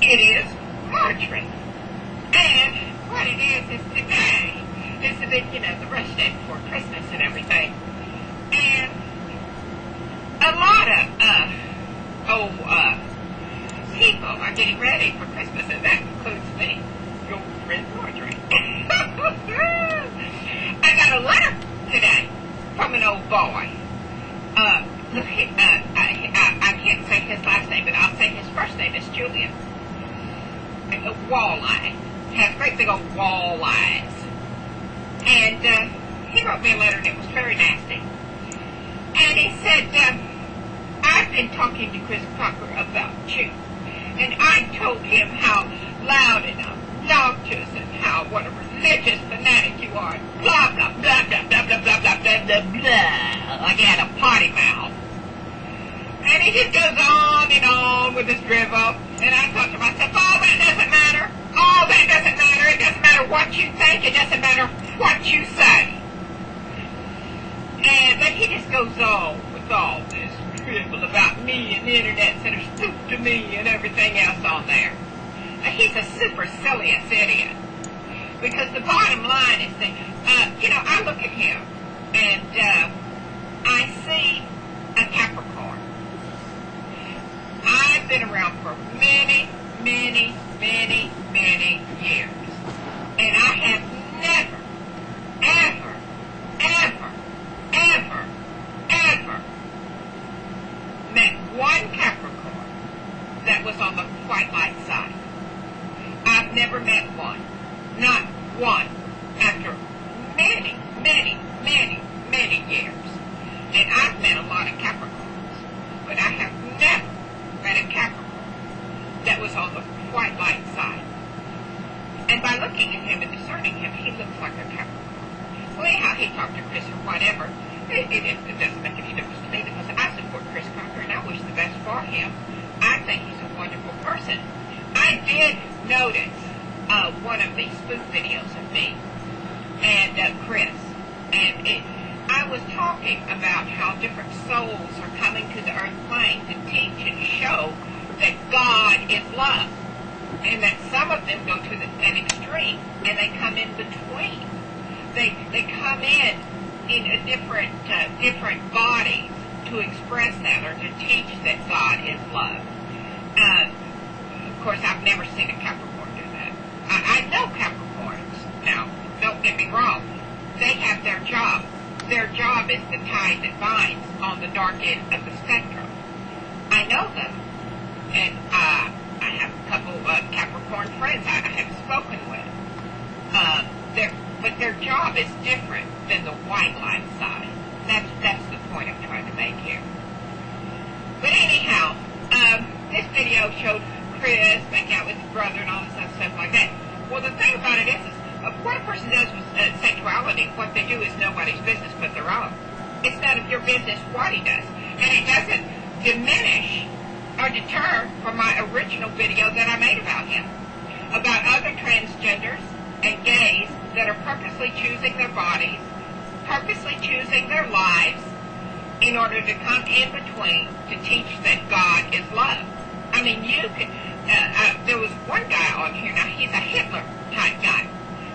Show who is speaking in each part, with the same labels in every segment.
Speaker 1: It is Marjorie. And what it is today is the big, the rush day before Christmas and everything. And a lot of people are getting ready for Christmas, and that includes me, your friend Marjorie. I got a letter today from an old boy. Look, I can't say his last name, but I'll say his first name is Julian. Walleye. Has great big old wall eyes. And he wrote me a letter, and it was very nasty. And he said, I've been talking to Chris Crocker about you. And I told him how loud and obnoxious and what a religious fanatic you are. Blah, blah, blah, blah, blah, blah, blah, blah, blah, blah, blah. Like he had a potty mouth. And he just goes on and on with his drivel. And I thought to myself, oh, that doesn't matter. Oh, that doesn't matter. It doesn't matter what you think. It doesn't matter what you say. But he just goes on with all this drivel about me and the internet that are stupid to me and everything else on there. He's a supercilious idiot. Because the bottom line is that, I look at him and I see a Capricorn. I've been around for many, many, many, many years. And I have never, ever, ever, ever, ever met one Capricorn that was on the white light side. I've never met one. Not one. After many, many, many, many years. And I've met a lot of Capricorns. But I have never met a Capricorn that was on the white light side. And by looking at him and discerning him, he looks like a Capricorn. Well, anyhow, he talked to Chris or whatever. It doesn't make any difference to me because I support Chris Crocker and I wish the best for him. I think he's a wonderful person. I did notice one of these spoof videos of me and Chris. And I was talking about how different souls are coming to the earth plane to teach and show that God is love. And that some of them go to an extreme and they come in between. They come in a different bodies to express that or to teach that God is love. Of course, I've never seen a Capricorn do that. I know Capricorns. Now, don't get me wrong. They have their job. Their job is the tie that binds on the dark end of the spectrum. I know them. And I have a couple of Capricorn friends I have spoken with. But their job is different than the white light side. That's the point I'm trying to make here. But anyhow, this video showed Chris making out with his brother and all this other stuff like that. Well, the thing about it is what a person does with sexuality, what they do is nobody's business but their own. It's none of your business what he does. And it doesn't diminish or deter from my original video that I made about him. About other transgenders and gays that are purposely choosing their bodies, purposely choosing their lives in order to come in between to teach that God is love. I mean, you could, there was one guy on here, now he's a Hitler type guy.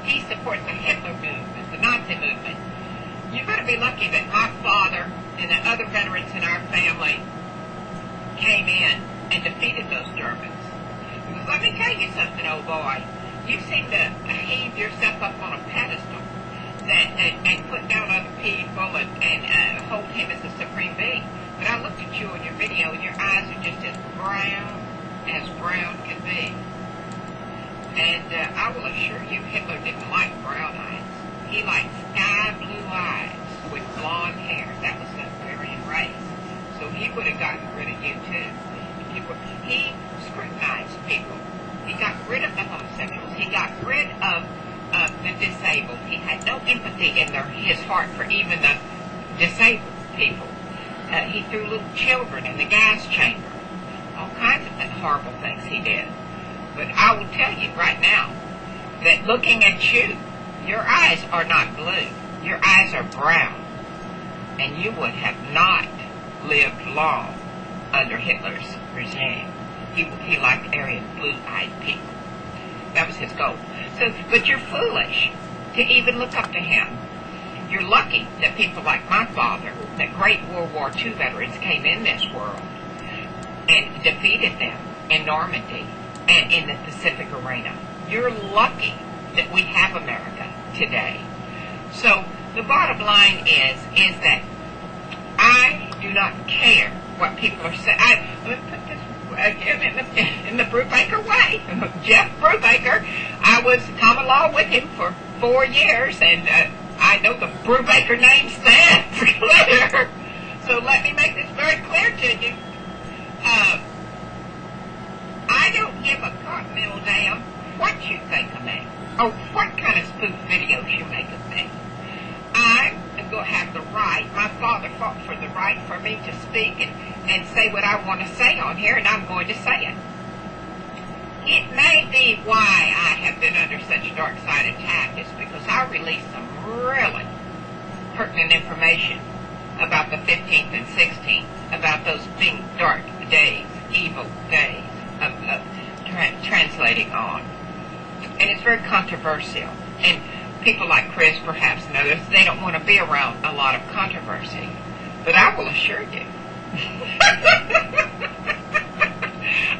Speaker 1: He supports the Hitler movement, the Nazi movement. You're going to be lucky that my father and the other veterans in our family came in and defeated those Germans. Because let me tell you something, old boy. You seem to heave yourself up on a pedestal and put down other people and hold him as the supreme being. But I looked at you in your video and your eyes are just as brown can be. And I will assure you Hitler didn't like brown eyes. He liked sky blue eyes with blonde hair. That was the Aryan race. So he would have gotten rid of you too. He scrutinized people. He got rid of the homosexuals. He got rid of the disabled. He had no empathy in his heart for even the disabled people. He threw little children in the gas chamber. All kinds of horrible things he did. But I will tell you right now that looking at you, your eyes are not blue. Your eyes are brown. And you would have not lived long under Hitler's regime. He liked Aryan blue-eyed people. That was his goal. So, but you're foolish to even look up to him. You're lucky that people like my father, that great World War II veterans, came in this world and defeated them in Normandy and in the Pacific arena. You're lucky that we have America today. So the bottom line is that I do not care what people are saying. Let me put this again in the Brubaker way. Jeff Brubaker, I was common law with him for 4 years, and I know the Brubaker name stands clear. So let me make this very clear to you. I don't give a continental damn what you think of me, or what kind of spoof videos you make of me. I'm going to have the right. My father fought for the right for me to speak and say what I want to say on here, and I'm going to say it. It may be why I have been under such dark side attack is because I released some really pertinent information about the 15th and 16th, about those big dark days, evil days of translating on. And it's very controversial. And people like Chris perhaps know this. They don't want to be around a lot of controversy. But I will assure you,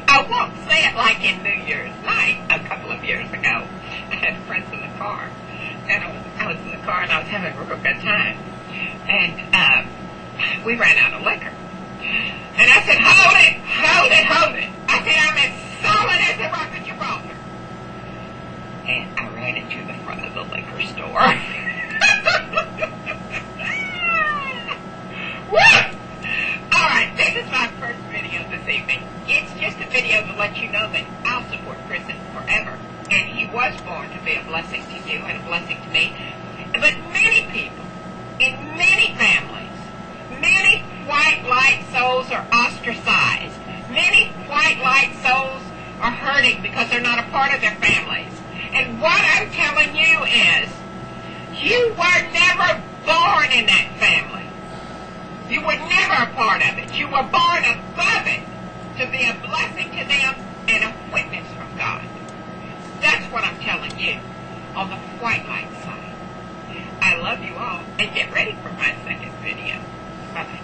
Speaker 1: I won't say it like in New Year's night a couple of years ago. I had friends in the car. And I was in the car and I was having a real good time. And we ran out of liquor. And I said, hold it, hold it, hold it. I said, I'm as solid as the rock of Gibraltar. And I ran into the front of the liquor store. Woo! Alright, this is my first video this evening. It's just a video to let you know that I'll support Chris forever. And he was born to be a blessing to you and a blessing to me. But many people, in many families, many white light souls are ostracized. Many white light souls are hurting because they're not a part of their families. And what I'm telling you is, you were never born in that family. You were never a part of it. You were born above it to be a blessing to them and a witness from God. That's what I'm telling you on the white light side. I love you all, and get ready for my second video. Bye-bye.